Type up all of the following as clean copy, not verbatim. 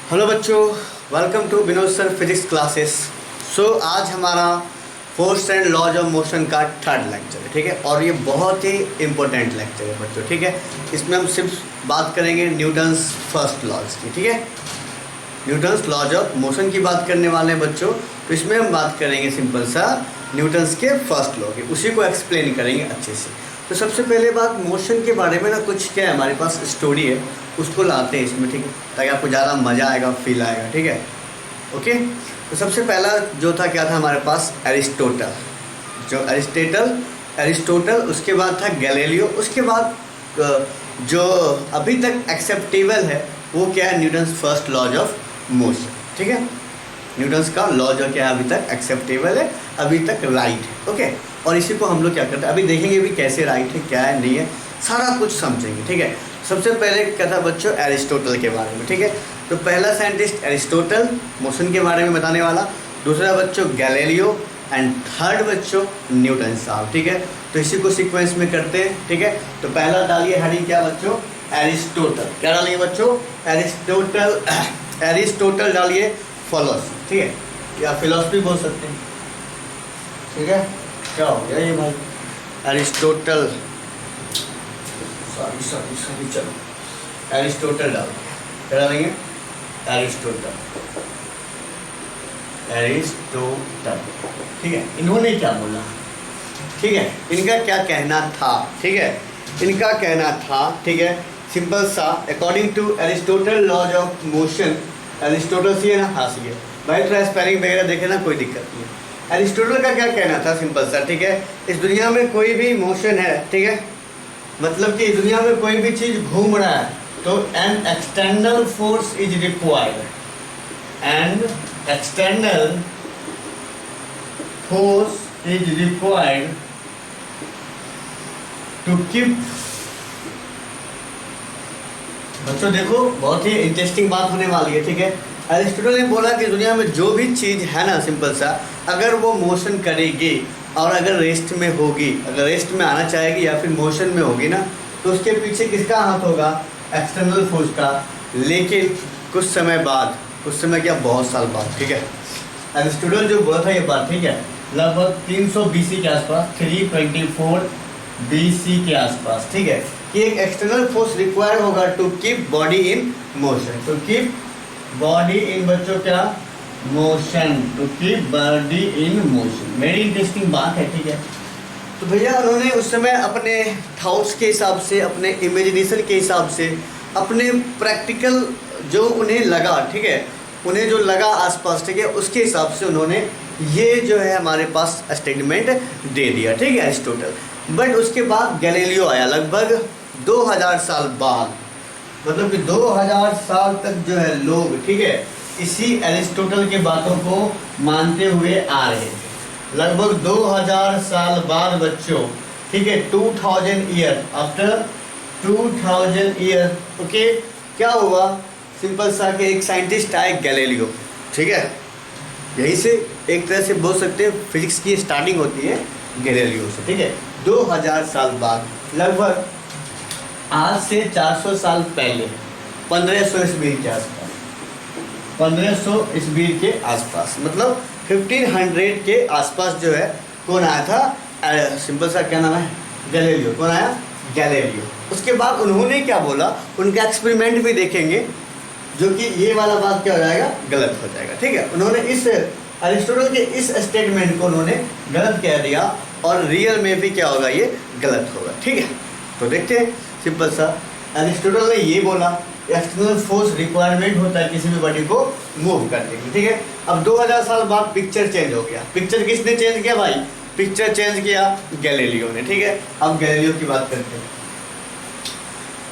Hello बच्चों, welcome to Vinod sir physics classes. आज हमारा force and laws of motion का थर्ड लेक्चर है, ठीक है। और ये बहुत ही इम्पोर्टेंट लेक्चर है बच्चों, ठीक है। इसमें हम सिर्फ बात करेंगे न्यूटन्स फर्स्ट लॉज की, ठीक है। न्यूटन्स लॉज ऑफ मोशन की बात करने वाले हैं बच्चों। तो इसमें हम बात करेंगे सिंपल सा न्यूटन्स के फर्स्ट लॉ की, उसी को एक्सप्लेन करेंगे अच्छे से। तो सबसे पहले बात मोशन के बारे में ना, कुछ क्या है हमारे पास स्टोरी है, उसको लाते हैं इसमें, ठीक है, ताकि आपको ज़्यादा मज़ा आएगा, फील आएगा, ठीक है। ओके, तो सबसे पहला जो था क्या था हमारे पास, एरिस्टोटल। जो एरिस्टोटल, उसके बाद था गैलीलियो, उसके बाद जो अभी तक एक्सेप्टेबल है वो क्या है, Newton's first laws of motion, ठीक है। न्यूटन्स का लॉ जो क्या है अभी तक एक्सेप्टेबल है, अभी तक राइट है, ओके। और इसी को हम लोग क्या करते हैं, अभी देखेंगे भी कैसे राइट है, क्या है, नहीं है, सारा कुछ समझेंगे, ठीक है। सबसे पहले क्या था बच्चों, एरिस्टोटल के बारे में, ठीक है। तो पहला साइंटिस्ट एरिस्टोटल, मोशन के बारे में बताने वाला। दूसरा बच्चों गैलीलियो, एंड थर्ड बच्चों न्यूटन साहब, ठीक है। तो इसी को सीक्वेंस में करते हैं, ठीक है। तो पहला डालिए हेडिंग क्या बच्चों, एरिस्टोटल। क्या डालिए बच्चों, एरिस्टोटल। एरिस्टोटल डालिए फिलॉसफी, ठीक है, या फिलॉसफी बोल सकते हैं, ठीक है। क्या हो गया ये भाई, एरिस्टोटल, सॉरी चलो, एरिस्टोटल डाल, क्या डालेंगे, एरिस्टोटल, ठीक है। इन्होंने क्या बोला, ठीक है, इनका क्या कहना था, ठीक है, इनका कहना था, ठीक है, सिंपल सा, according to Aristotle laws of motion. Aristotle सी है ना, हाँ सी है भाई, थोड़ा स्पेलिंग वगैरह देखे ना, कोई दिक्कत नहीं है। एरिस्टोटल का क्या कहना था, सिंपल सा, ठीक है, इस दुनिया में कोई भी मोशन है, ठीक है, मतलब कि दुनिया में कोई भी चीज़ घूम रहा है तो an external force is required, and external force is required to keep. बच्चों देखो, बहुत ही इंटरेस्टिंग बात होने वाली है, ठीक है। एरिस्टोटल ने बोला कि दुनिया में जो भी चीज़ है ना, सिंपल सा, अगर वो मोशन करेगी और अगर रेस्ट में होगी, अगर रेस्ट में आना चाहेगी या फिर मोशन में होगी ना, तो उसके पीछे किसका हाथ होगा, एक्सटर्नल फोर्स का। लेकिन कुछ समय बाद, कुछ समय क्या, बहुत साल बाद, ठीक है, एरिस्टोटल जो बोला था ये बात, ठीक है, लगभग 300 BC के आसपास, 324 BC के आसपास, ठीक है, कि एक एक्सटर्नल फोर्स रिक्वायर होगा to keep body in motion, to keep body in बच्चों क्या, motion, to keep body in motion. Very interesting बात है, ठीक है। तो भैया उन्होंने उस समय अपने थॉट्स के हिसाब से, अपने इमेजिनेशन के हिसाब से, अपने प्रैक्टिकल जो उन्हें लगा, ठीक है, उन्हें जो लगा आसपास, ठीक है, उसके हिसाब से उन्होंने ये जो है हमारे पास स्टेटमेंट दे दिया, ठीक है, एरिस्टोटल। बट उसके बाद गैलीलियो आया, लगभग 2000 साल बाद, मतलब कि 2000 साल तक जो है लोग, ठीक है, इसी एरिस्टोटल के बातों को मानते हुए आ रहे हैं। लगभग 2000 साल बाद बच्चों, ठीक है, 2000 ईयर, आफ्टर 2000 ईयर, ओके, क्या हुआ, सिंपल सा कि एक साइंटिस्ट आए गैलीलियो, ठीक है, यहीं से एक तरह से बोल सकते हैं फिजिक्स की स्टार्टिंग होती है गैलीलियो से, ठीक है। 2000 साल बाद, लगभग आज से 400 साल पहले, 1500 ईस्वी के आसपास, 1500 ईस्वी के आसपास, मतलब 1500 के आसपास जो है कौन आया था, सिंपल सा क्या नाम है, गैलीलियो। कौन आया, गैलीलियो। उसके बाद उन्होंने क्या बोला, उनका एक्सपेरिमेंट भी देखेंगे, जो कि ये वाला बात क्या हो जाएगा, गलत हो जाएगा, ठीक है। उन्होंने इस एरिस्टोटल के इस स्टेटमेंट को उन्होंने गलत कह दिया, और रियल में भी क्या होगा, ये गलत होगा, ठीक है। तो देखते हैं, सिंपल सा, एरिस्टोटल ने ये बोला, एक्सटर्नल फोर्स रिक्वायरमेंट होता है किसी भी बॉडी को मूव करने की, ठीक है। अब 2000 साल बाद पिक्चर चेंज हो गया। पिक्चर किसने चेंज किया भाई, पिक्चर चेंज किया गैलीलियो ने, ठीक है। अब गैलीलियो की बात करते हैं,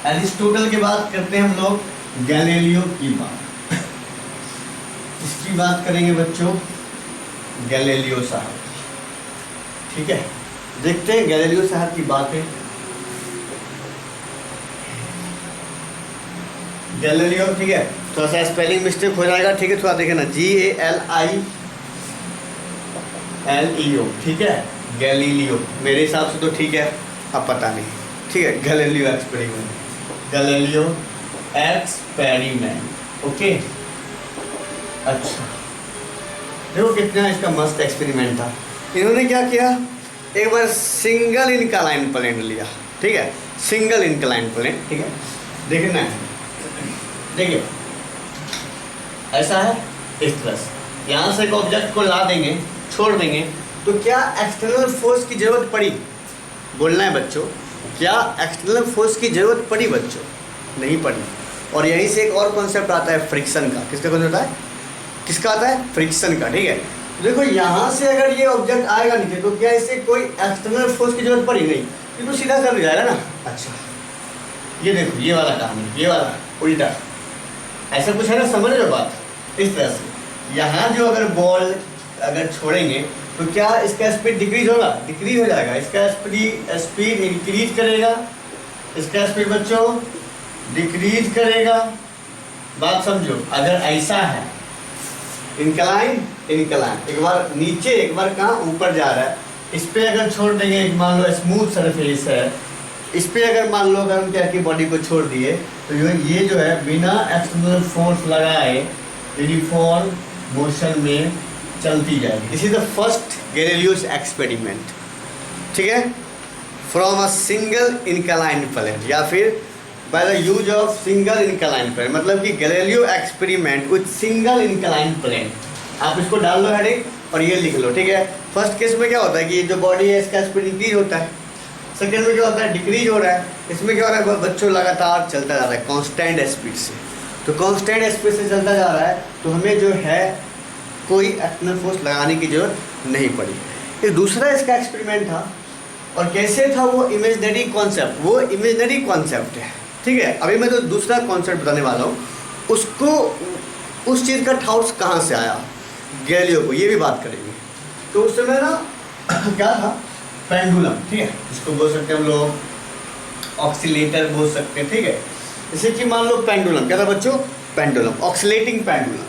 एरिस्टोटल की बात करते हैं हम लोग, गैलीलियो की बात, इसकी बात करेंगे बच्चों, गैलीलियो साहब, ठीक है। देखते हैं गैलीलियो साहब की बात है, गैलीलियो, ठीक है, थोड़ा सा स्पेलिंग मिस्टेक हो जाएगा, ठीक है, थोड़ा देखे ना, GALILEO, ठीक है, गैलीलियो, मेरे हिसाब से तो ठीक है, अब पता नहीं, ठीक है, Galileo experiment, Galileo experiment, okay, अच्छा, देखो कितना इसका मस्त एक्सपेरिमेंट था। इन्होंने क्या किया, एक बार सिंगल इनक्लाइन प्लेन लिया, ठीक है, सिंगल इनक्लाइन प्लेन, ठीक है, देखना है, देखिए ऐसा है, इस तरह से यहाँ से एक ऑब्जेक्ट को ला देंगे, छोड़ देंगे, तो क्या एक्सटर्नल फोर्स की जरूरत पड़ी? बोलना है बच्चों, क्या एक्सटर्नल फोर्स की जरूरत पड़ी बच्चों? नहीं पड़ी। और यहीं से एक और कॉन्सेप्ट आता है फ्रिक्शन का। किसका कॉन्सेप्ट आता है? किसका आता है? फ्रिक्शन का, ठीक है। देखो यहाँ से अगर ये ऑब्जेक्ट आएगा नीचे, तो क्या इससे कोई एक्सटर्नल फोर्स की जरूरत पड़ी? नहीं, ये तो सीधा कर जाएगा ना। अच्छा, ये देखो, ये वाला कहानी, ये वाला उल्टा, ऐसा कुछ है ना, समझ रहे हो बात? इस तरह से यहाँ जो अगर बॉल अगर छोड़ेंगे, तो क्या इसका स्पीड डिक्रीज होगा? डिक्रीज हो जाएगा। इसका स्पीड इंक्रीज करेगा, इसका स्पीड बच्चों डिक्रीज करेगा। बात समझो, अगर ऐसा है इंक्लाइन, एक बार नीचे, एक बार कहाँ ऊपर जा रहा है, इस पे अगर छोड़ देंगे, एक मान लो स्मूथ सरफेस है, इस पे अगर मान लो अगर हम क्या की बॉडी को छोड़ दिए, तो ये जो है बिना एक्सटर्नल फोर्स लगाए यूनिफॉर्म मोशन में चलती जाएगी। This is the first Galileo's experiment, ठीक है, from a single incline plane, या फिर by the use of single incline plane, मतलब कि Galileo experiment with single incline plane. आप इसको डाल लो हेडिंग और ये लिख लो, ठीक है। फर्स्ट केस में क्या होता है कि जो बॉडी है इसका स्पीड इंक्रीज होता है, सेकेंड में क्या होता है डिक्रीज हो रहा है, इसमें क्या हो रहा है बच्चों लगातार चलता जा रहा है कांस्टेंट स्पीड से। तो कांस्टेंट स्पीड से चलता जा रहा है, तो हमें जो है कोई एक्सटर्नल फोर्स लगाने की जरूरत नहीं पड़ी। एक दूसरा इसका एक्सपेरिमेंट था, और कैसे था वो इमेजिनरी कॉन्सेप्ट, वो इमेजिनरी कॉन्सेप्ट है, ठीक है। अभी मैं जो दूसरा कॉन्सेप्ट बताने वाला हूँ, उसको उस चीज़ का ठाउस कहाँ से आया गैलीलियो को, ये भी बात करेंगे। तो उस समय ना क्या था, पेंडुलम, ठीक है, इसको बोल सकते हैं हम लोग ऑक्सीलेटर बोल सकते हैं, ठीक है। जैसे कि मान लो पेंडुलम, क्या था बच्चों? Pendulum, oscillating pendulum.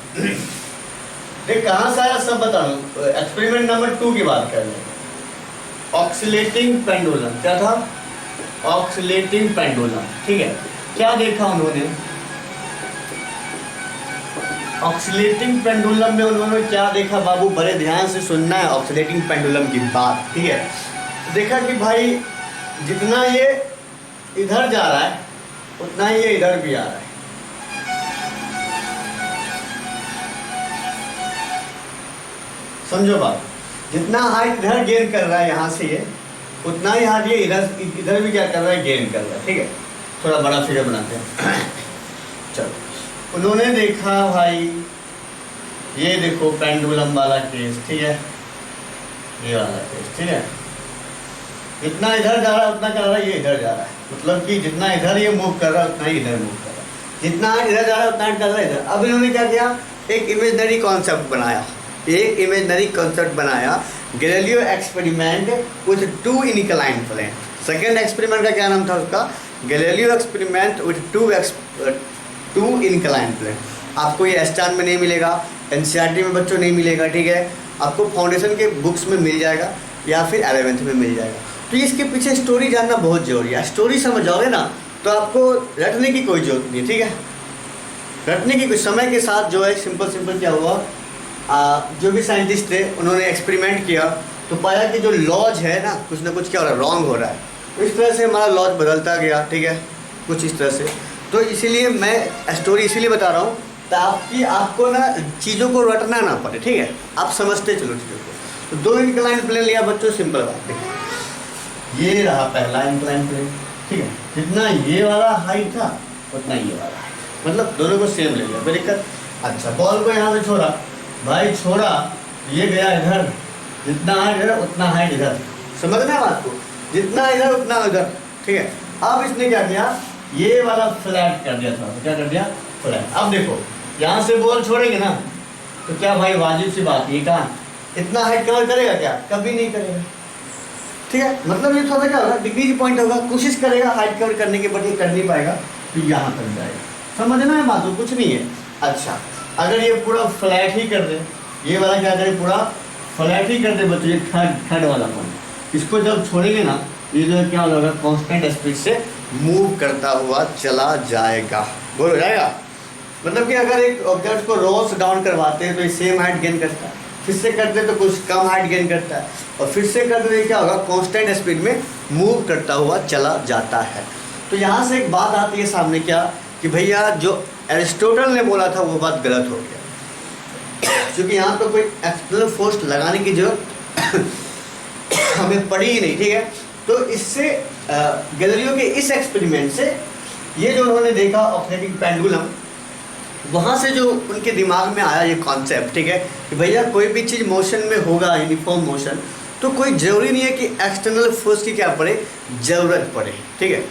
देख कहाँ से आया सब बता रहा, एक्सपेरिमेंट नंबर 2 की बात कर रहे हैं। ऑक्सीलेटिंग पेंडुलम क्या था? ऑक्सीलेटिंग पेंडुलम, ठीक है। क्या देखा उन्होंने ऑक्सीलेटिंग पेंडुलम में? उन्होंने क्या देखा बाबू, बड़े ध्यान से सुनना है ऑक्सीलेटिंग पेंडुलम की बात, ठीक है। देखा कि भाई जितना ये इधर जा रहा है, उतना ही ये इधर भी आ रहा है। समझो बात, जितना हाइट इधर गेन कर रहा है यहाँ से ये, उतना ही हाइट ये इधर भी क्या कर रहा है, गेन कर रहा है, ठीक है। थोड़ा बड़ा फिगर बनाते हैं। चलो, उन्होंने देखा भाई, ये देखो पेंडुलम वाला केस, ठीक है, ये वाला केस, ठीक है। जितना इधर जा रहा है उतना कर रहा है ये इधर जा रहा है, मतलब कि जितना इधर ये मूव कर रहा है उतना ही इधर मूव कर रहा है, जितना इधर जा रहा है उतना कर रहा है इधर। अब इन्होंने क्या किया, एक इमेजिनरी कॉन्सेप्ट बनाया, एक इमेजिनरी कॉन्सेप्ट बनाया, Galileo experiment with 2 incline plane. Second experiment का क्या नाम था उसका? Galileo experiment with 2 incline plane. आपको ये एस्टान में नहीं मिलेगा, एनसीईआरटी में बच्चों नहीं मिलेगा, ठीक है। आपको फाउंडेशन के बुक्स में मिल जाएगा या फिर 11th में मिल जाएगा। तो इसके पीछे स्टोरी जानना बहुत जरूरी है। स्टोरी समझ जाओगे ना तो आपको रटने की कोई जरूरत नहीं, ठीक है। रटने की कुछ समय के साथ जो है सिंपल क्या हुआ, जो भी साइंटिस्ट थे उन्होंने एक्सपेरिमेंट किया, तो पाया कि जो लॉज है ना कुछ क्या हो रहा है, रॉन्ग हो रहा है। तो इस तरह से हमारा लॉज बदलता गया, ठीक है, कुछ इस तरह से। तो इसीलिए मैं स्टोरी इसीलिए बता रहा हूँ ताकि आपको ना चीज़ों को रटना ना पड़े, ठीक है, आप समझते चलो चीज़ों को। तो 2 इनक्लाइन प्लेन लिया बच्चों, सिंपल बात देखिए, ये रहा पहला इनक्लाइन प्लेन, ठीक है। जितना ये वाला हाइट था उतना ये वाला हाइट, मतलब दोनों को सेम ले लिया, कोई दिक्कत। अच्छा, बॉल को यहाँ से छोड़ा भाई, छोड़ा, ये गया इधर, जितना हाइट इधर उतना हाइट इधर, समझना है बात को, जितना इधर उतना उधर, ठीक है। अब इसने क्या किया, ये वाला फ्लैट कर दिया था, तो क्या कर दिया, फ्लैट। अब देखो यहाँ से बॉल छोड़ेंगे ना, तो क्या भाई वाजिब सी बात, ये कहाँ इतना हाइट कवर करेगा, क्या कभी नहीं करेगा, ठीक है। मतलब ये थोड़ा क्या होगा, डिक्रीज पॉइंट होगा, कोशिश करेगा हाइट कवर करने के, बट ये कर नहीं पाएगा, तो यहाँ तक जाएगा। समझना है बात, कुछ नहीं है। अच्छा, अगर ये पूरा फ्लैट ही कर दे, ये वाला क्या करे, पूरा फ्लैट ही कर दे बच्चों, ये थर्ड वाला पॉइंट, इसको जब छोड़ेंगे ना, ये जो क्या होगा, कांस्टेंट स्पीड से मूव करता हुआ चला जाएगा, बोलो जाएगा। मतलब कि अगर एक ऑब्जेक्ट को रोज डाउन करवाते हैं तो ये सेम हाइट गेन करता है, फिर से करते तो कुछ कम हाइट गेन करता है, और फिर से करते तो क्या होगा, कांस्टेंट स्पीड में मूव करता हुआ चला जाता है। तो यहाँ से एक बात आती है सामने, क्या कि भैया जो एरिस्टोटल ने बोला था वो बात गलत हो गया, क्योंकि यहाँ पर कोई एक्सटर्नल फोर्स लगाने की जरूरत हमें पड़ी ही नहीं, ठीक है। तो इससे गैलीलियो के इस एक्सपेरिमेंट से ये जो उन्होंने देखा ऑल्टरनेटिंग पेंडुलम, वहाँ से जो उनके दिमाग में आया ये कॉन्सेप्ट, ठीक है, कि भैया कोई भी चीज़ मोशन में होगा, यूनिफॉर्म मोशन, तो कोई ज़रूरी नहीं है कि एक्सटर्नल फोर्स की क्या पड़े, ज़रूरत पड़े, ठीक है।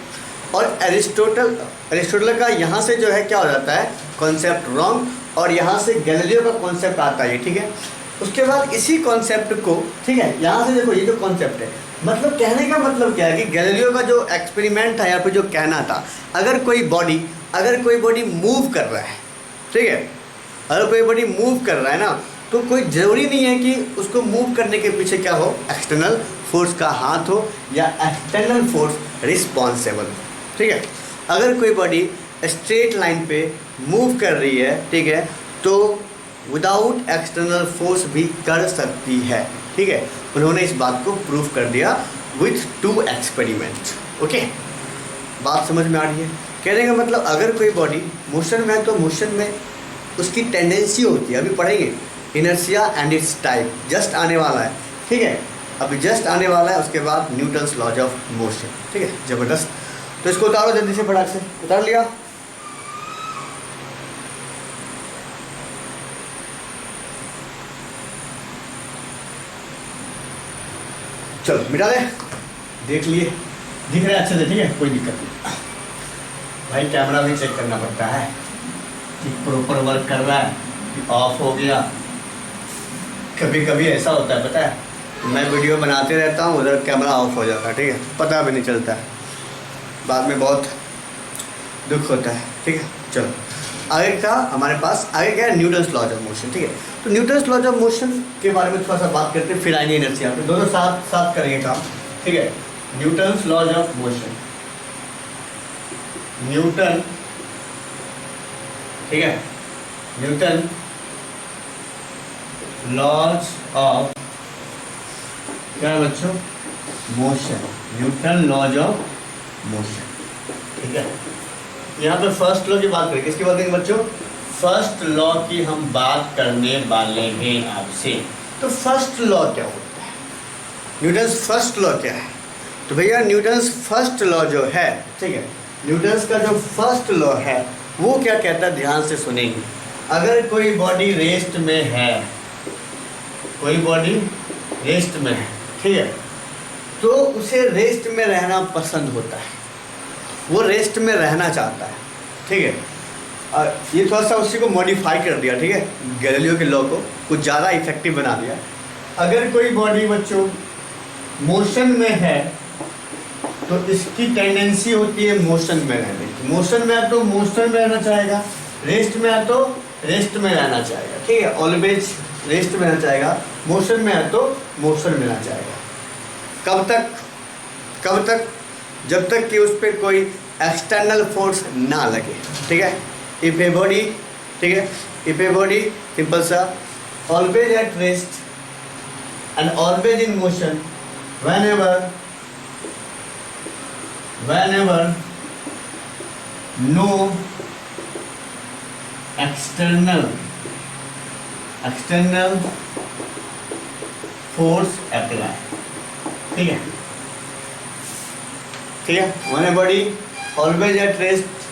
और एरिस्टोटल का यहाँ से जो है क्या हो जाता है, कॉन्सेप्ट रॉन्ग, और यहाँ से गैलीलियो का कॉन्सेप्ट आता है, ठीक है। उसके बाद इसी कॉन्सेप्ट को, ठीक है, यहाँ से देखो ये जो कॉन्सेप्ट है, मतलब कहने का मतलब क्या है कि गैलीलियो का जो एक्सपेरिमेंट था या फिर जो कहना था, अगर कोई बॉडी मूव कर रहा है, ठीक है, अगर कोई बॉडी मूव कर रहा है ना, तो कोई ज़रूरी नहीं है कि उसको मूव करने के पीछे क्या हो, एक्सटर्नल फोर्स का हाथ हो या एक्सटर्नल फोर्स रिस्पॉन्सिबल, ठीक है। अगर कोई बॉडी स्ट्रेट लाइन पे मूव कर रही है, ठीक है, तो विदाउट एक्सटर्नल फोर्स भी कर सकती है, ठीक है। उन्होंने इस बात को प्रूव कर दिया विथ 2 एक्सपेरिमेंट। ओके, बात समझ में आ रही है। कहने का मतलब अगर कोई बॉडी मोशन में है तो मोशन में उसकी टेंडेंसी होती है, अभी पढ़ेंगे inertia and it's type, just आने वाला है, ठीक है, अभी जस्ट आने वाला है। उसके बाद न्यूटन्स लॉज ऑफ मोशन, ठीक है, ज़बरदस्त। तो इसको उतारो जल्दी से, फटाक से उतार लिया। चलो मिटा दे, देख लिए, दिख रहा है अच्छे से, ठीक है, कोई दिक्कत नहीं। भाई कैमरा भी चेक करना पड़ता है कि प्रॉपर वर्क कर रहा है कि ऑफ हो गया। कभी कभी ऐसा होता है, पता है, मैं वीडियो बनाते रहता हूँ, उधर कैमरा ऑफ हो जाता है, ठीक है, पता भी नहीं चलता है, बाद में बहुत दुख होता है, ठीक है। चलो आगे का हमारे पास आगे क्या है, न्यूटन्स लॉज ऑफ मोशन, ठीक है। तो न्यूटन्स लॉज ऑफ मोशन के बारे में थोड़ा सा बात करते हैं, फिर आएंगे इनर्शिया पे, दोनों साथ साथ करेंगे काम, ठीक है। Newton's laws of motion, Newton, ठीक है, न्यूटन लॉज ऑफ क्या है बच्चों, motion, Newton laws of motion, ठीक है। यहाँ पे फर्स्ट लॉ की बात करें, किसकी बात करेंगे बच्चों, फर्स्ट लॉ की हम बात करने वाले हैं आपसे। तो फर्स्ट लॉ क्या होता है, न्यूटन्स फर्स्ट लॉ क्या है, तो भैया न्यूटन्स फर्स्ट लॉ जो है, ठीक है, न्यूटन्स का जो फर्स्ट लॉ है वो क्या कहता है, ध्यान से सुनेंगे। अगर कोई बॉडी रेस्ट में है, कोई बॉडी रेस्ट में है, ठीक है, तो उसे रेस्ट में रहना पसंद होता है, वो रेस्ट में रहना चाहता है, ठीक है। ये थोड़ा सा उसी को मॉडिफाई कर दिया, ठीक है, गैलीलियो के लॉ को कुछ ज़्यादा इफेक्टिव बना दिया। अगर कोई बॉडी बच्चों मोशन में है तो इसकी टेंडेंसी होती है मोशन में रहने की, मोशन में है तो मोशन में रहना चाहेगा, रेस्ट में है तो रेस्ट में रहना चाहेगा, ठीक है, ऑलवेज रेस्ट में रहना चाहेगा, मोशन में है तो मोशन में रहना चाहेगा। कब तक, जब तक कि उस पर कोई एक्सटर्नल फोर्स ना लगे, ठीक है। इफ ए बॉडी, ठीक है, इफ ए बॉडी सिंपल सा always at rest and always in motion, whenever no external force apply, ठीक है, ठीक है। when a body always at rest,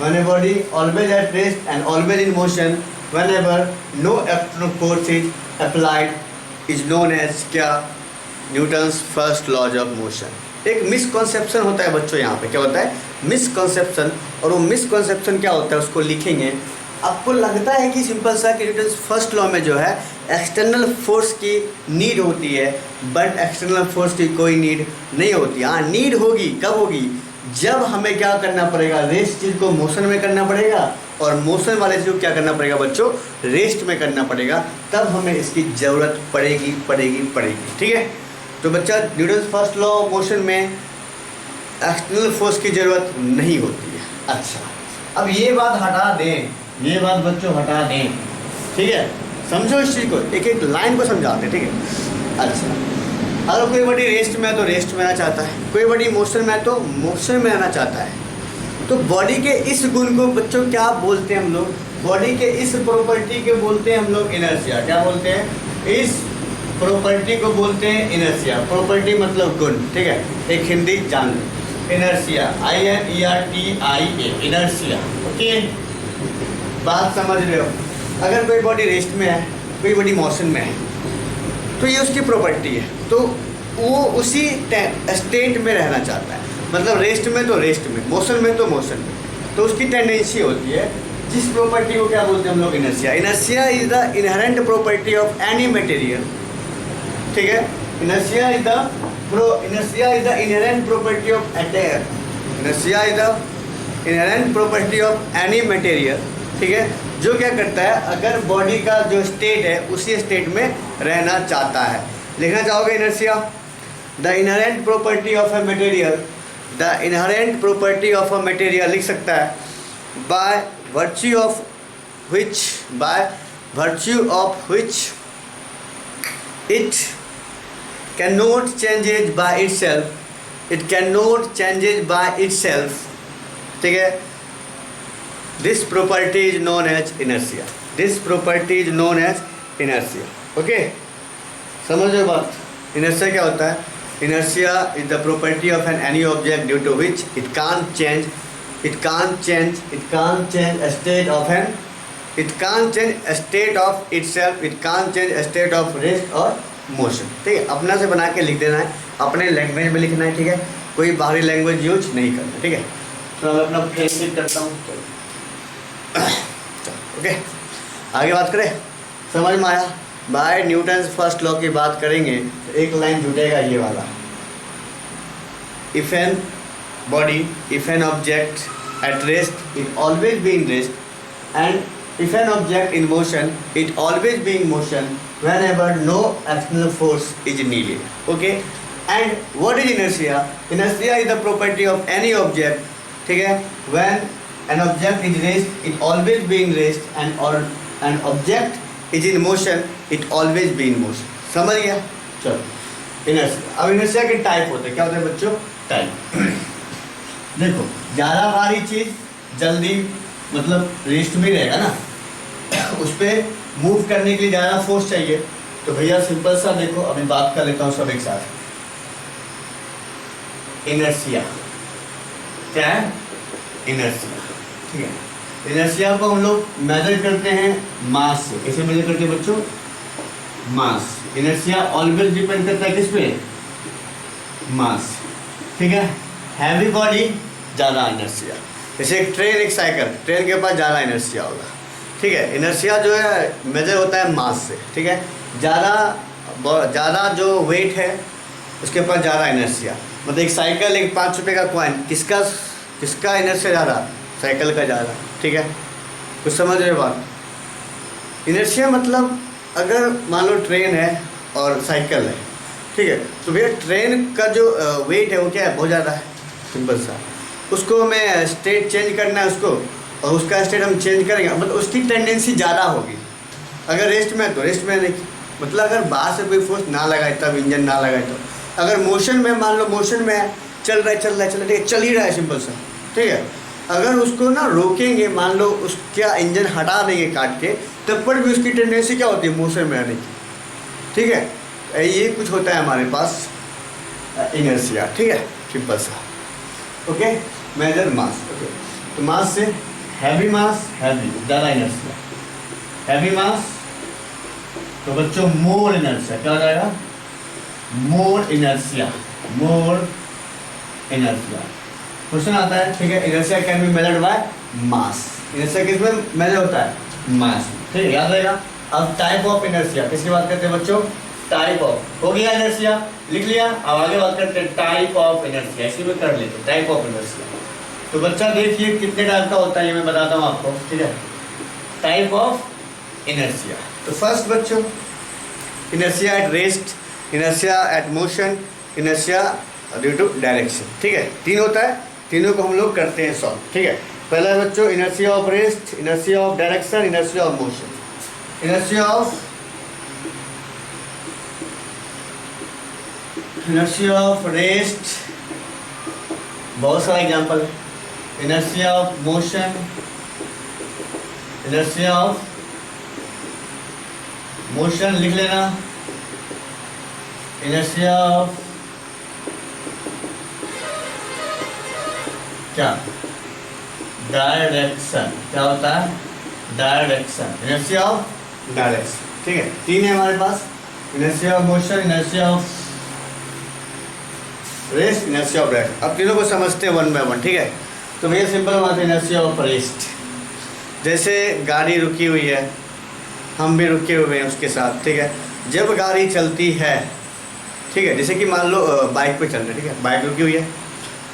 when a body always at rest and always in motion, whenever no external force is applied is known as क्या, Newton's first laws of motion. एक misconception होता है बच्चों, यहाँ पे क्या होता है, मिसकॉन्सेप्शन, और वो मिसकॉन्सेप्शन क्या होता है उसको लिखेंगे। आपको लगता है कि सिंपल सा कि न्यूटन्स फर्स्ट लॉ में जो है एक्सटर्नल फोर्स की नीड होती है, बट एक्सटर्नल फोर्स की कोई नीड नहीं होती। हाँ, नीड होगी, कब होगी, जब हमें क्या करना पड़ेगा, रेस्ट चीज़ को मोशन में करना पड़ेगा, और मोशन वाले चीज़ को क्या करना पड़ेगा बच्चों, रेस्ट में करना पड़ेगा, तब हमें इसकी ज़रूरत पड़ेगी, ठीक है। तो बच्चा Newton's first law of motion में एक्सटर्नल फोर्स की ज़रूरत नहीं होती है। अच्छा, अब ये बात हटा दें ये बात बच्चों हटा दें, ठीक है। समझो इस चीज़ को, एक एक लाइन को समझाते हैं, ठीक है। अच्छा, अगर कोई बॉडी रेस्ट में है तो रेस्ट में रहना चाहता है, कोई बॉडी मोशन में है तो मोशन में रहना चाहता है। तो बॉडी के इस गुण को बच्चों क्या बोलते हैं हम लोग? बॉडी के इस प्रॉपर्टी के बोलते हैं हम लोग इनर्शिया। क्या बोलते हैं? इस प्रॉपर्टी को बोलते हैं इनर्शिया। प्रॉपर्टी मतलब गुण, ठीक है। एक हिंदी जान लो, इनर्शिया, INERTIA, इनर्शिया। ओके, बात समझ रहे हो? अगर कोई बॉडी रेस्ट में है, कोई बॉडी मोशन में है, तो ये उसकी प्रॉपर्टी है। तो वो उसी स्टेट में रहना चाहता है, मतलब रेस्ट में तो रेस्ट में, मोशन में तो मोशन में। तो उसकी टेंडेंसी होती है, जिस प्रॉपर्टी को क्या बोलते हैं हम लोग? Inertia. Inertia is the inherent property of any material, ठीक है। Inertia is the inherent property of inertia is the inherent property of any material, ठीक है। जो क्या करता है, अगर बॉडी का जो स्टेट है उसी स्टेट में रहना चाहता है। लिखना चाहोगे inertia? The inherent property of a material, the inherent property of a material लिख सकता है, bye virtue of which it cannot change it by itself, ठीक है। This property is known as inertia. Okay, समझ रहे हो बात? इनर्शिया क्या होता है? Inertia is the property of any object due to which it can't change a state of itself, it can't change a state of rest or motion, ठीक है। अपना से बना के लिख देना है, अपने लैंग्वेज में लिखना है, ठीक है। कोई बाहरी लैंग्वेज यूज नहीं करना, ठीक है। तो मैं अपना पेन फिट करता हूँ। ओके, आगे बात करें। समझ में आया? बाय न्यूटन्स फर्स्ट लॉ की बात करेंगे तो एक लाइन जुटेगा ये वाला, if an object at rest, it always be in rest, and if an object in motion, it always be in motion whenever no external force is needed. Okay, and what is inertia? Inertia is the property of any object, ठीक है। When an object is rest, it always be in rest, and or an object is in motion, it always be in motion. समझ गया? चलो, inertia. अब inertia के type होते हैं, क्या होते हैं बच्चों? टाइप। देखो, ज़्यादा भारी चीज़ जल्दी मतलब रेस्ट में रहेगा ना, उस पर मूव करने के लिए ज़्यादा फोर्स चाहिए। तो भैया सिंपल सा देखो, अभी बात कर लेता हूँ सब एक साथ। इनर्शिया क्या है? इनर्शिया, ठीक है। इनर्शिया को हम लोग मेजर करते हैं मास से। कैसे मेजर करते हैं बच्चों? मास। इनर्शिया ऑलवेज डिपेंड करता है किस पे? मास, ठीक है। हैवी बॉडी ज़्यादा इनर्शिया, जैसे एक ट्रेन, एक साइकिल, ट्रेन के पास ज़्यादा इनर्शिया होगा, ठीक है। इनर्शिया जो है मेजर होता है मास से, ठीक है। ज़्यादा जो वेट है उसके पास ज़्यादा इनर्शिया। मतलब एक साइकिल, एक 5 रुपये का कॉइन, किसका इनर्शिया ज़्यादा? साइकिल का ज़्यादा, ठीक है। कुछ समझ रहे बात? इनर्शिया मतलब अगर मान लो ट्रेन है और साइकिल है, ठीक है, तो भैया ट्रेन का जो वेट है वो क्या है? बहुत ज़्यादा है। सिंपल सा, उसको हमें स्टेट चेंज करना है उसको, और उसका स्टेट हम चेंज करेंगे, मतलब उसकी टेंडेंसी ज़्यादा होगी। अगर रेस्ट में है तो रेस्ट में नहीं, मतलब अगर बाहर से कोई फोर्स ना लगाए तब, इंजन ना लगाए तो। अगर मोशन में, मान लो मोशन में है, चल रहा है, ठीक है, चल ही रहा है सिंपल सा, ठीक है। अगर उसको ना रोकेंगे, मान लो उसका इंजन हटा देंगे काट के, तब पर भी उसकी टेंडेंसी क्या होती है? मोशन में आने की, ठीक है। ये कुछ होता है हमारे पास इनर्शिया, ठीक है, सिंपल सा। ओके, मेजर मास। ओके, तो मास से हैवी मास, हैवी ज़्यादा इनर्शिया, हैवी मास तो बच्चों मोर इनर्शिया। क्या हो जाएगा? मोर इनर्शिया। क्वेश्चन आता है, ठीक है। Inertia can be measured by mass. Inertia किस में मेजर होता है? मास, ठीक है, याद रहेगा। अब टाइप ऑफ इनर्शिया किसकी बात करते हैं बच्चों? Type of. हो गया इनर्शिया, लिख लिया। अब आगे बात करते हैं टाइप ऑफ इनर्शिया, इसी में कर लेते हैं टाइप ऑफ इनर्शिया। तो बच्चा देखिए कितने टाइप का होता है, ये मैं बताता हूँ आपको, ठीक है। टाइप ऑफ इनर्शिया, तो फर्स्ट बच्चों, inertia at rest, inertia at motion, inertia due to direction, ठीक है। 3 होता है, तीनों को हम लोग करते हैं सॉल्व, ठीक है। पहला है बच्चों inertia of rest, inertia of direction, inertia of motion. Inertia of rest बहुत सारा एग्जाम्पल है। Inertia of motion, inertia of motion लिख लेना, इनर्शिया ऑफ क्या डायरेक्शन, क्या होता है डायरेक्शन, इनर्शिया ऑफ डायरेक्शन। ठीक है, तीन है हमारे पास, inertia of motion, inertia of rest, inertia of direction. अब तीनों को समझते हैं वन बाय वन। ठीक है, तो भैया सिंपल बात है, इनर्शिया ऑफ रेस्ट। जैसे गाड़ी रुकी हुई है, हम भी रुके हुए हैं उसके साथ। ठीक है, जब गाड़ी चलती है, ठीक है, जैसे कि मान लो बाइक पे चल रहे हैं, ठीक है, बाइक रुकी हुई है,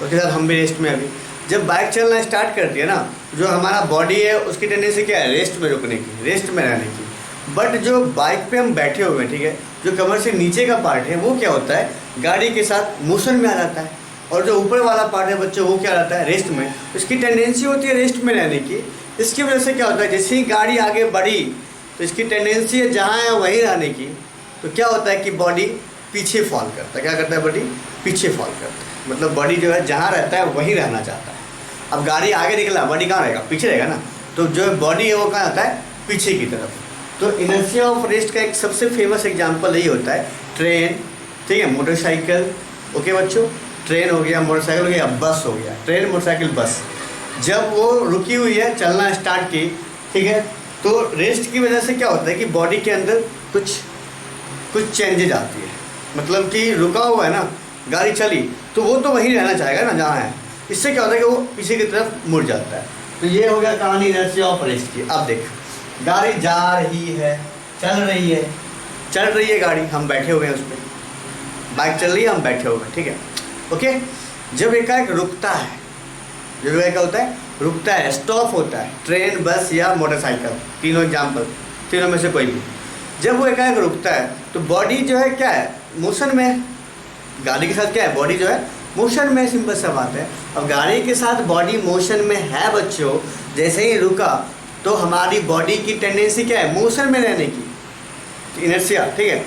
उसके साथ हम भी रेस्ट में। अभी जब बाइक चलना स्टार्ट करती है ना, जो हमारा बॉडी है उसकी टेंडेंसी क्या है, रेस्ट में रुकने की, रेस्ट में रहने की। बट जो बाइक पे हम बैठे हुए हैं, ठीक है, जो कमर से नीचे का पार्ट है वो क्या होता है, गाड़ी के साथ मोशन में आ जाता है। और जो ऊपर वाला पार्ट है बच्चों, वो क्या रहता है, रेस्ट में। इसकी टेंडेंसी होती है रेस्ट में रहने की। इसकी वजह से क्या होता है, जैसे ही गाड़ी आगे बढ़ी तो इसकी टेंडेंसी है जहाँ है वहीं रहने की। तो क्या होता है कि बॉडी पीछे फॉल करता है। क्या करता है, बॉडी पीछे फॉल करता है। मतलब बॉडी जो है जहाँ रहता है वहीं रहना चाहता है। अब गाड़ी आगे निकला, बॉडी कहाँ रहेगा, पीछे रहेगा ना। तो जो बॉडी है वो कहाँ आता है, पीछे की तरफ। तो इनर्शिया ऑफ रेस्ट का एक सबसे फेमस एग्जांपल यही होता है, ट्रेन, ठीक है, मोटरसाइकिल। ओके बच्चों, ट्रेन हो गया, मोटरसाइकिल हो गया, बस हो गया। ट्रेन, मोटरसाइकिल, बस जब वो रुकी हुई है, चलना स्टार्ट की, ठीक है, तो रेस्ट की वजह से क्या होता है कि बॉडी के अंदर कुछ चेंजेज आती है। मतलब कि रुका हुआ है ना, गाड़ी चली तो वो तो वहीं रहना चाहेगा ना जहाँ है। इससे क्या होता है कि वो पीछे की तरफ मुड़ जाता है। तो ये हो गया कहानी इनर्शिया ऑफ रेस्ट की। अब देख, गाड़ी जा रही है, चल रही है गाड़ी, हम बैठे हुए हैं उस पर, बाइक चल रही है, हम बैठे हुए हैं। ठीक है, ओके। जब एकाएक रुकता है, जब एकाएक होता है, रुकता है, स्टॉप होता है, ट्रेन, बस या मोटरसाइकिल, तीनों एग्जाम्पल, तीनों में से कोई भी। जब वो एकाएक रुकता है तो बॉडी जो है क्या है, मोशन में है। गाड़ी के साथ क्या है, बॉडी जो है मोशन में, सिंपल सा बात है। अब गाड़ी के साथ बॉडी मोशन में है बच्चों, जैसे ही रुका तो हमारी बॉडी की टेंडेंसी क्या है, मोशन में रहने की, इनर्शिया। ठीक है,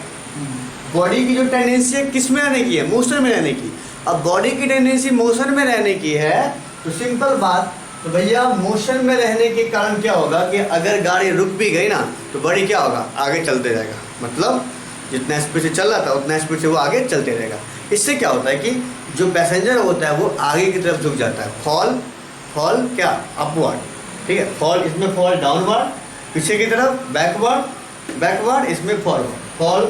बॉडी की जो टेंडेंसी है किस में रहने की है, मोशन में रहने की। अब बॉडी की टेंडेंसी मोशन में रहने की है, तो सिंपल बात, तो भैया मोशन में रहने के कारण क्या होगा कि अगर गाड़ी रुक भी गई ना तो बॉडी क्या होगा, आगे चलते रहेगा। मतलब जितना स्पीड से चल रहा था उतना स्पीड से वो आगे चलते रहेगा। इससे क्या होता है कि जो पैसेंजर होता है वो आगे की तरफ झुक जाता है। फॉल क्या, अपवर्ड। ठीक है, फॉल, इसमें फॉल डाउनवर्ड, पीछे की तरफ बैकवर्ड, इसमें फॉरवर्ड। फॉल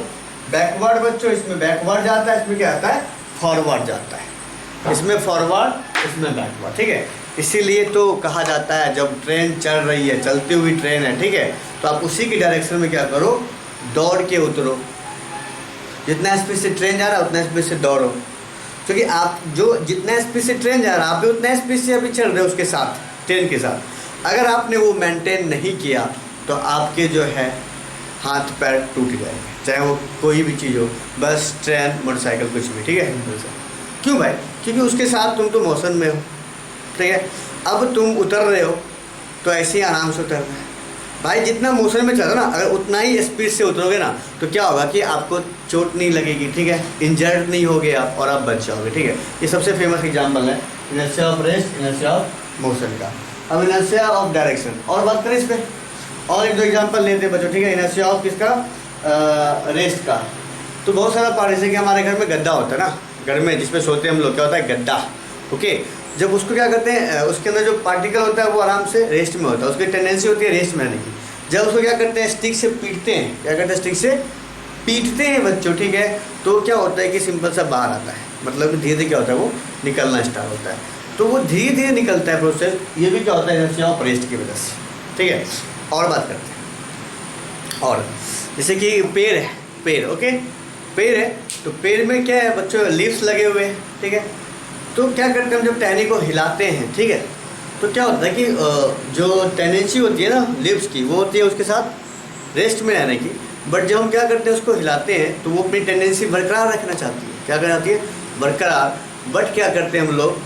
बैकवर्ड बच्चों, इसमें बैकवर्ड जाता है, इसमें क्या आता है, फॉरवर्ड जाता है। इसमें फॉरवर्ड, इसमें बैकवर्ड। ठीक है, इसीलिए तो कहा जाता है जब ट्रेन चल रही है, चलती हुई ट्रेन है, ठीक है, तो आप उसी की डायरेक्शन में क्या करो, दौड़ के उतरो। जितना स्पीड से ट्रेन जा रहा है उतना स्पीड से दौड़ो, क्योंकि आप जो जितना स्पीड से ट्रेन जा रहा है आप भी उतना स्पीड से अभी चल रहे हो उसके साथ, ट्रेन के साथ। अगर आपने वो मेंटेन नहीं किया तो आपके जो है हाथ पैर टूट जाएंगे, चाहे वो कोई भी चीज़ हो, बस, ट्रेन, मोटरसाइकिल, कुछ भी। ठीक है, क्यों भाई, क्योंकि उसके साथ तुम तो मोशन में हो। ठीक है, अब तुम उतर रहे हो तो ऐसे ही आराम से उतरना है भाई। जितना मोशन में चल रहा ना, अगर उतना ही स्पीड से उतरोगे ना तो क्या होगा कि आपको चोट नहीं लगेगी। ठीक है, इंजर्ड नहीं होगे आप और आप बच जाओगे। ठीक है, ये सबसे फेमस एग्जांपल है inertia of rest, inertia of motion का। अब इनर्शिया ऑफ डायरेक्शन और बात करें इस पर, और एक दो एग्जांपल लेते हैं बच्चों। ठीक है, इनर्शिया ऑफ किसका, रेस्ट का। तो बहुत सारा पार्ट, जैसे कि हमारे घर में गद्दा होता है ना, घर में जिसमें सोते हैं हम लोग, क्या होता है, गद्दा। ओके, जब उसको क्या करते हैं, उसके अंदर जो पार्टिकल होता है वो आराम से रेस्ट में होता है, उसकी टेंडेंसी होती है रेस्ट में रहने की। जब उसको क्या करते हैं, स्टिक से पीटते हैं, क्या करते हैं, स्टिक से पीटते हैं बच्चों। ठीक है, तो क्या होता है कि सिंपल सा बाहर आता है, मतलब धीरे धीरे क्या होता है, वो निकलना स्टार्ट होता है। तो वो धीरे धीरे निकलता है प्रोसेस, ये भी क्या होता है, इनर्शिया ऑफ रेस्ट की वजह से। ठीक है, और बात करते हैं। और जैसे कि पैर, ओके, पैर है, तो पैर में क्या है बच्चों, लीव्स लगे हुए हैं। ठीक है, तो क्या करते हैं हम, जब टहनी को हिलाते हैं, ठीक है, तो क्या होता है कि जो टेंडेंसी होती है ना लिव्स की, वो होती है उसके साथ रेस्ट में रहने की। बट जब हम क्या करते हैं, उसको हिलाते हैं, तो वो अपनी टेंडेंसी बरकरार रखना चाहती है। क्या करना चाहती है, बरकरार। बट क्या करते हैं हम लोग,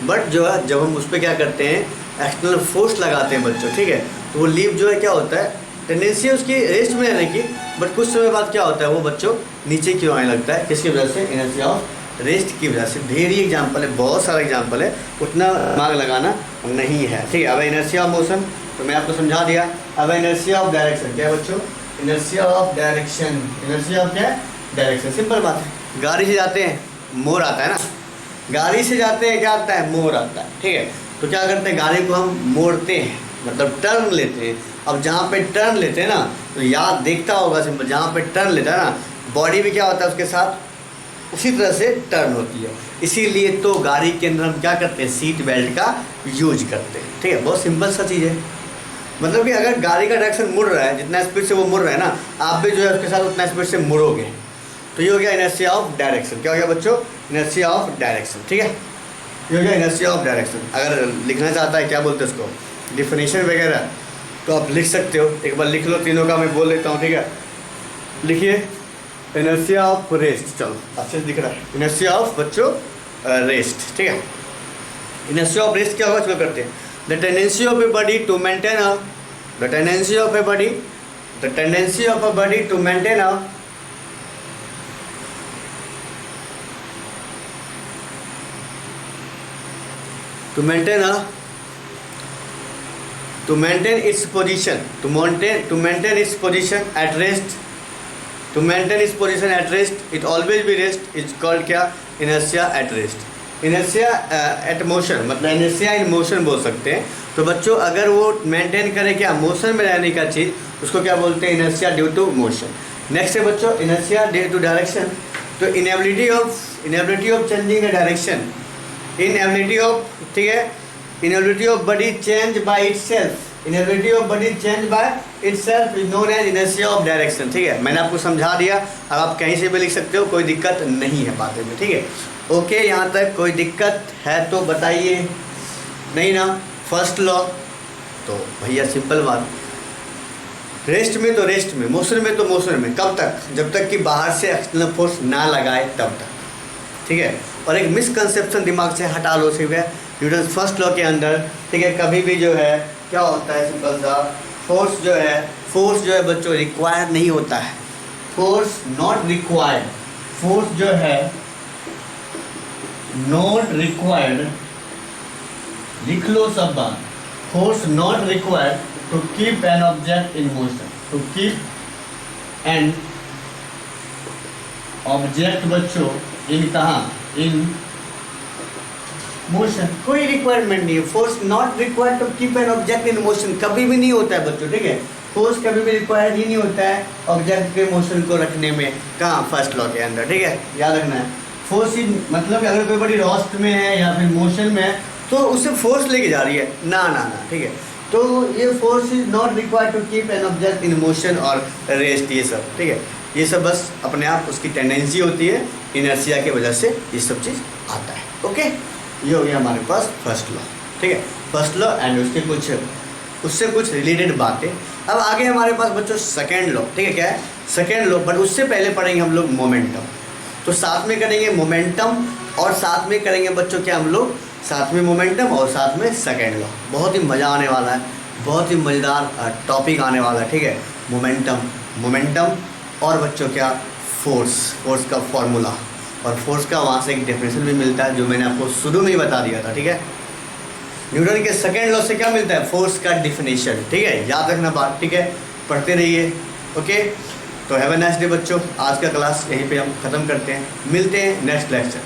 बट जो है जब हम उस पर क्या करते हैं, एक्सटर्नल फोर्स लगाते हैं बच्चों, ठीक है, तो वो लीफ जो है क्या होता है, टेंडेंसी है उसकी रेस्ट में रहने की, बट कुछ समय बाद क्या होता है वो बच्चों नीचे क्यों आने लगता है, किसकी वजह से, इनर्शिया ऑफ रेस्ट की वजह से। ढेर ही एग्जाम्पल है, बहुत सारा एग्जाम्पल है, उतना दिमाग लगाना नहीं है, ठीक है। अब इनर्शिया ऑफ मोशन तो मैं आपको समझा दिया। अब इनर्शिया ऑफ डायरेक्शन क्या है बच्चों, inertia of direction, inertia of क्या है, डायरेक्शन। सिंपल बात है, गाड़ी से जाते हैं मोड़ आता है ना, गाड़ी से जाते हैं क्या आता है, मोड़ आता है, ठीक है। तो क्या करते हैं, गाड़ी को हम मोड़ते हैं, मतलब टर्न लेते हैं। अब जहाँ पे टर्न लेते हैं ना, तो याद देखता होगा सिंपल, जहाँ पे टर्न लेता है ना, बॉडी भी क्या होता है उसके साथ उसी तरह से टर्न होती है। इसीलिए तो गाड़ी के अंदर हम क्या करते हैं, सीट बेल्ट का यूज करते हैं, ठीक है। बहुत सिंपल सा चीज़ है, मतलब कि अगर गाड़ी का डायरेक्शन मुड़ रहा है, जितना स्पीड से वो मुड़ रहा है ना, आप भी जो है उसके साथ उतना स्पीड से मुड़ोगे। तो ये हो गया इनर्शिया ऑफ डायरेक्शन। क्या हो गया बच्चों, इनर्शिया ऑफ डायरेक्शन, ठीक है। ये हो गया इनर्शिया ऑफ डायरेक्शन। अगर लिखना चाहता है क्या बोलते हैं उसको, डिफिनेशन वगैरह, तो आप लिख सकते हो, एक बार लिख लो, तीनों का मैं बोल लेता हूँ, ठीक है। लिखिए, इनर्शिया ऑफ रेस्ट, चलो अच्छे से दिख रहा है, इनर्शिया ऑफ बच्चों रेस्ट, ठीक है। इनर्शिया ऑफ रेस्ट क्या होगा, चलो करते हैं। The tendency of a body to maintain a, the tendency of a body, the tendency of a body to maintain a, to maintain its position, to maintain its position at rest, to maintain its position at rest, it always be rest, is called क्या, inertia at rest, inertia at motion, मतलब inertia in motion बोल सकते हैं। तो बच्चों अगर वो maintain करे क्या, मोशन में रहने का चीज़, उसको क्या बोलते हैं, inertia due to motion। Next है बच्चों inertia due to direction, तो inability of changing the direction, inability of, ठीक है, inability of body change by itself, inability of body change by itself is known as inertia of direction, ठीक है। मैंने आपको समझा दिया, अब आप कहीं से भी लिख सकते हो, कोई दिक्कत नहीं है बातें में, ठीक है। ओके, यहाँ तक कोई दिक्कत है तो बताइए, नहीं ना। फर्स्ट लॉ तो भैया सिंपल बात, रेस्ट में तो रेस्ट में, मोशन में तो मोशन में, कब तक, जब तक कि बाहर से एक्सटर्नल फोर्स ना लगाए तब तक, ठीक है। और एक मिसकंसेप्शन दिमाग से हटा लो, ठीक है, न्यूटन फर्स्ट लॉ के अंदर, ठीक है, कभी भी जो है क्या होता है, सिंपल सा, फोर्स जो है बच्चों रिक्वायर नहीं होता है, फोर्स नॉट रिक्वायर्ड, फोर्स जो है नॉट रिक्वायर्ड, लिख लो सब बात, force not required to keep an object in motion, to keep an object बच्चों इन कहाँ, इन मोशन, कोई रिक्वायरमेंट नहीं है। Force not required to keep an object in motion, कभी भी नहीं होता है बच्चों, ठीक है। फोर्स कभी भी रिक्वायर्ड ही नहीं होता है ऑब्जेक्ट के मोशन को रखने में, कहाँ, फर्स्ट लॉ के अंदर, ठीक है, याद रखना है। फोर्स ही मतलब अगर कोई बड़ी रॉस्ट में है या फिर मोशन में है तो उससे फोर्स लेके जा रही है ना, ठीक है। तो ये force is not required to keep an object in motion और रेस्ट, ये सब, ठीक है, ये सब बस अपने आप उसकी टेंडेंसी होती है, इनर्शिया की वजह से ये सब चीज़ आता है। ओके, ये हो गया हमारे पास फर्स्ट लॉ, ठीक है, फर्स्ट लॉ एंड उससे कुछ रिलेटेड बातें। अब आगे हमारे पास बच्चों सेकेंड लॉ, ठीक है, क्या है सेकेंड लॉ, बट उससे पहले पढ़ेंगे हम लोग मोमेंटम। तो साथ में करेंगे मोमेंटम और साथ में करेंगे बच्चों क्या, हम लोग साथ में मोमेंटम और साथ में सेकेंड लॉ। बहुत ही मज़ा आने वाला है, बहुत ही मज़ेदार टॉपिक आने वाला है, ठीक है। मोमेंटम और बच्चों क्या, फोर्स का फॉर्मूला, और फोर्स का वहाँ से एक डेफिनेशन भी मिलता है जो मैंने आपको शुरू में ही बता दिया था, ठीक है। न्यूटन के सेकेंड लॉ से क्या मिलता है, फोर्स का डेफिनेशन, ठीक है, याद रखना बात, ठीक है, पढ़ते रहिए। ओके, तो हैव अ नाइस डे बच्चों, आज का क्लास यहीं पे हम ख़त्म करते हैं, मिलते हैं नेक्स्ट लेक्चर।